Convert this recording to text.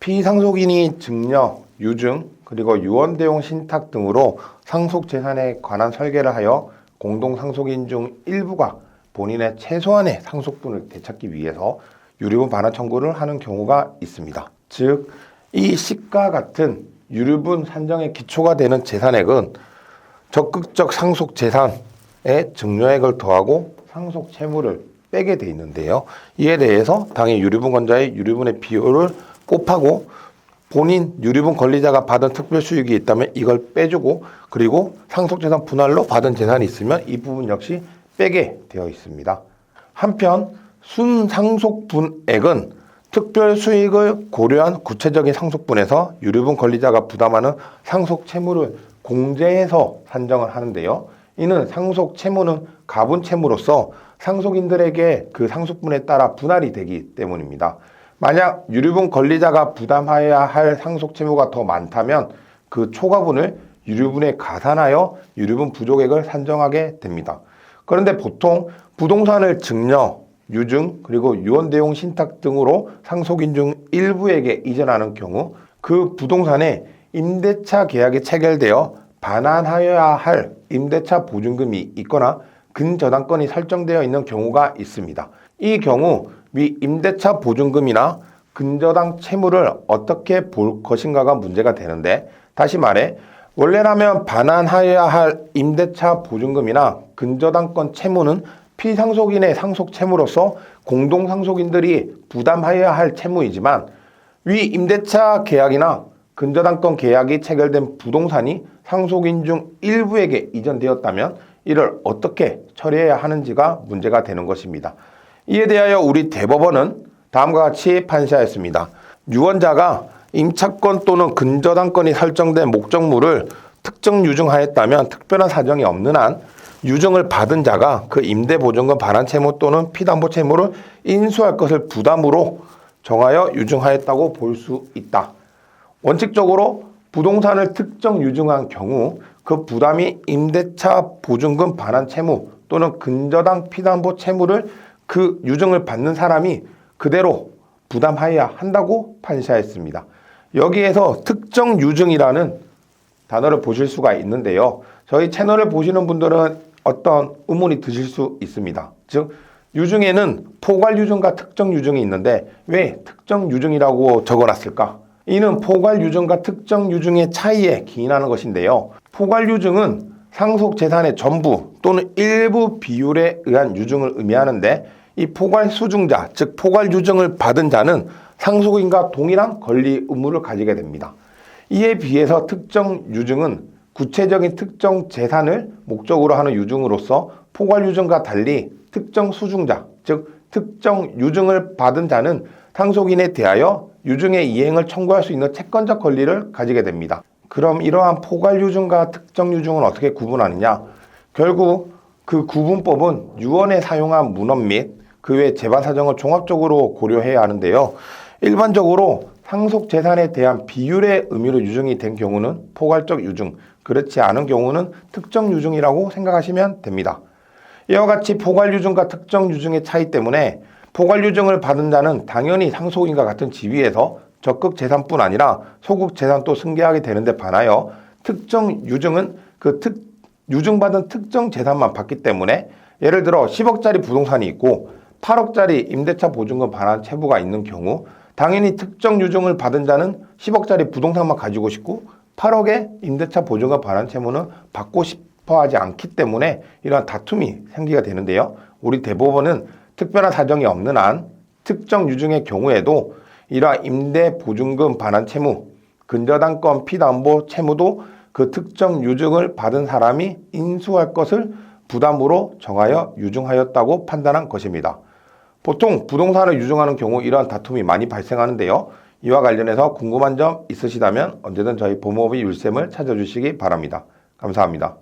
피상속인이 증여, 유증, 그리고 유언대용 신탁 등으로 상속재산에 관한 설계를 하여 공동상속인 중 일부가 본인의 최소한의 상속분을 되찾기 위해서 유류분 반환 청구를 하는 경우가 있습니다. 즉, 이 시가 같은 유류분 산정의 기초가 되는 재산액은 적극적 상속재산에 증여액을 더하고 상속채무를 빼게 돼 있는데요. 이에 대해서 당해 유류분 권자의 유류분의 비율을 곱하고 본인 유류분 권리자가 받은 특별수익이 있다면 이걸 빼주고, 그리고 상속재산 분할로 받은 재산이 있으면 이 부분 역시 빼게 되어 있습니다. 한편 순상속분액은 특별수익을 고려한 구체적인 상속분에서 유류분 권리자가 부담하는 상속채무를 공제해서 산정을 하는데요. 이는 상속채무는 가분채무로서 상속인들에게 그 상속분에 따라 분할이 되기 때문입니다. 만약 유류분 권리자가 부담해야 할 상속채무가 더 많다면 그 초과분을 유류분에 가산하여 유류분 부족액을 산정하게 됩니다. 그런데 보통 부동산을 증여, 유증, 그리고 유언대용 신탁 등으로 상속인 중 일부에게 이전하는 경우 그 부동산에 임대차 계약이 체결되어 반환하여야 할 임대차 보증금이 있거나 근저당권이 설정되어 있는 경우가 있습니다. 이 경우 위 임대차 보증금이나 근저당 채무를 어떻게 볼 것인가가 문제가 되는데, 다시 말해 원래라면 반환하여야 할 임대차 보증금이나 근저당권 채무는 피상속인의 상속 채무로서 공동상속인들이 부담하여야 할 채무이지만 위 임대차 계약이나 근저당권 계약이 체결된 부동산이 상속인 중 일부에게 이전되었다면 이를 어떻게 처리해야 하는지가 문제가 되는 것입니다. 이에 대하여 우리 대법원은 다음과 같이 판시하였습니다. 유언자가 임차권 또는 근저당권이 설정된 목적물을 특정 유증하였다면 특별한 사정이 없는 한 유증을 받은 자가 그 임대보증금 반환채무 또는 피담보채무를 인수할 것을 부담으로 정하여 유증하였다고 볼 수 있다. 원칙적으로 부동산을 특정 유증한 경우 그 부담이 임대차 보증금 반환채무 또는 근저당 피담보 채무를 그 유증을 받는 사람이 그대로 부담하여야 한다고 판시하였습니다. 여기에서 특정 유증이라는 단어를 보실 수가 있는데요. 저희 채널을 보시는 분들은 어떤 의문이 드실 수 있습니다. 즉, 유증에는 포괄 유증과 특정 유증이 있는데 왜 특정 유증이라고 적어놨을까? 이는 포괄 유증과 특정 유증의 차이에 기인하는 것인데요. 포괄 유증은 상속 재산의 전부 또는 일부 비율에 의한 유증을 의미하는데, 이 포괄 수증자, 즉 포괄 유증을 받은 자는 상속인과 동일한 권리 의무를 가지게 됩니다. 이에 비해서 특정 유증은 구체적인 특정 재산을 목적으로 하는 유증으로서 포괄 유증과 달리 특정 수증자, 즉 특정 유증을 받은 자는 상속인에 대하여 유증의 이행을 청구할 수 있는 채권적 권리를 가지게 됩니다. 그럼 이러한 포괄 유증과 특정 유증은 어떻게 구분하느냐? 결국 그 구분법은 유언에 사용한 문헌 및 그 외 재반 사정을 종합적으로 고려해야 하는데요. 일반적으로 상속 재산에 대한 비율의 의미로 유증이 된 경우는 포괄적 유증, 그렇지 않은 경우는 특정 유증이라고 생각하시면 됩니다. 이와 같이 포괄 유증과 특정 유증의 차이 때문에 포괄 유증을 받은 자는 당연히 상속인과 같은 지위에서 적극 재산뿐 아니라 소극 재산도 승계하게 되는데 반하여 특정 유증은 그 유증받은 특정 재산만 받기 때문에, 예를 들어 10억짜리 부동산이 있고 8억짜리 임대차 보증금 반환 채무가 있는 경우 당연히 특정 유증을 받은 자는 10억짜리 부동산만 가지고 싶고 8억의 임대차 보증금 반환 채무는 받고 싶어 하지 않기 때문에 이러한 다툼이 생기게 되는데요. 우리 대법원은 특별한 사정이 없는 한 특정 유증의 경우에도 이러한 임대 보증금 반환 채무, 근저당권 피담보 채무도 그 특정 유증을 받은 사람이 인수할 것을 부담으로 정하여 유증하였다고 판단한 것입니다. 보통 부동산을 유증하는 경우 이러한 다툼이 많이 발생하는데요. 이와 관련해서 궁금한 점 있으시다면 언제든 저희 법무법인 율쌤을 찾아주시기 바랍니다. 감사합니다.